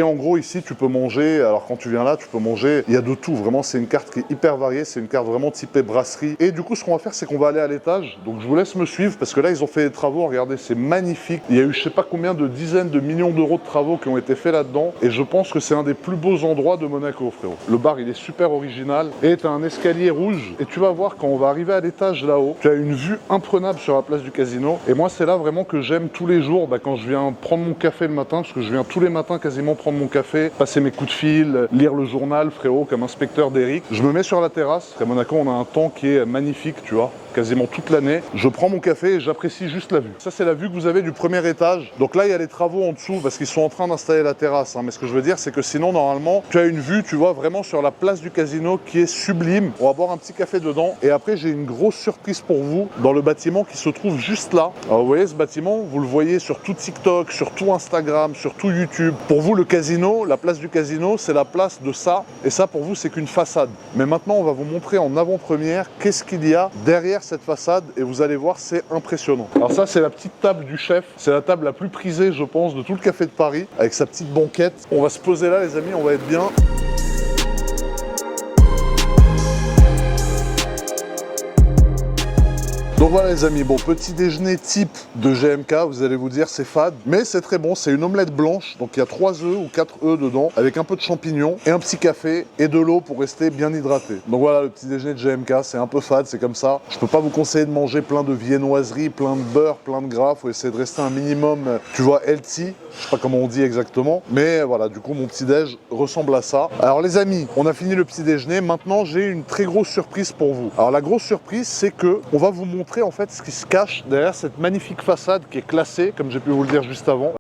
Et en gros ici tu peux manger, alors quand tu viens là tu peux manger, il y a de tout, vraiment c'est une carte qui est hyper variée, c'est une carte vraiment typée brasserie. Et du coup ce qu'on va faire c'est qu'on va aller à l'étage, donc je vous laisse me suivre parce que là ils ont fait des travaux, regardez c'est magnifique. Il y a eu je sais pas combien de dizaines de millions d'euros de travaux qui ont été faits là-dedans et je pense que c'est un des plus beaux endroits de Monaco frérot. Le bar il est super original et tu as un escalier rouge et tu vas voir quand on va arriver à l'étage là-haut, tu as une vue imprenable sur la place du casino et moi c'est là vraiment que j'aime tous les jours quand je viens prendre mon café le matin, parce que je viens tous les matins quasiment prendre mon café, passer mes coups de fil, lire le journal, frérot, comme inspecteur d'Eric. Je me mets sur la terrasse. À Monaco, on a un temps qui est magnifique, tu vois, quasiment toute l'année. Je prends mon café et j'apprécie juste la vue. Ça, c'est la vue que vous avez du premier étage. Donc là, il y a les travaux en dessous parce qu'ils sont en train d'installer la terrasse. Mais ce que je veux dire, c'est que sinon, normalement, tu as une vue, tu vois, vraiment sur la place du casino qui est sublime. On va boire un petit café dedans. Et après, j'ai une grosse surprise pour vous dans le bâtiment qui se trouve juste là. Alors, vous voyez ce bâtiment, vous le voyez sur tout TikTok, sur tout Instagram, sur tout YouTube. Pour vous, le casino, la place du casino, c'est la place de ça. Et ça, pour vous, c'est qu'une façade. Mais maintenant, on va vous montrer en avant-première qu'est-ce qu'il y a derrière cette façade. Et vous allez voir, c'est impressionnant. Alors ça, c'est la petite table du chef. C'est la table la plus prisée, je pense, de tout le café de Paris, avec sa petite banquette. On va se poser là, les amis, on va être bien. Donc voilà les amis, bon petit déjeuner type de GMK, vous allez vous dire c'est fade, mais c'est très bon, c'est une omelette blanche, donc il y a 3 œufs ou 4 œufs dedans, avec un peu de champignons, et un petit café, et de l'eau pour rester bien hydraté. Donc voilà le petit déjeuner de GMK, c'est un peu fade, c'est comme ça. Je peux pas vous conseiller de manger plein de viennoiseries, plein de beurre, plein de gras, faut essayer de rester un minimum, tu vois, healthy, je sais pas comment on dit exactement, mais voilà, du coup mon petit déj ressemble à ça. Alors les amis, on a fini le petit déjeuner, maintenant j'ai une très grosse surprise pour vous. Alors la grosse surprise, c'est que on va vous montrer en fait ce qui se cache derrière cette magnifique façade qui est classée, comme j'ai pu vous le dire juste avant.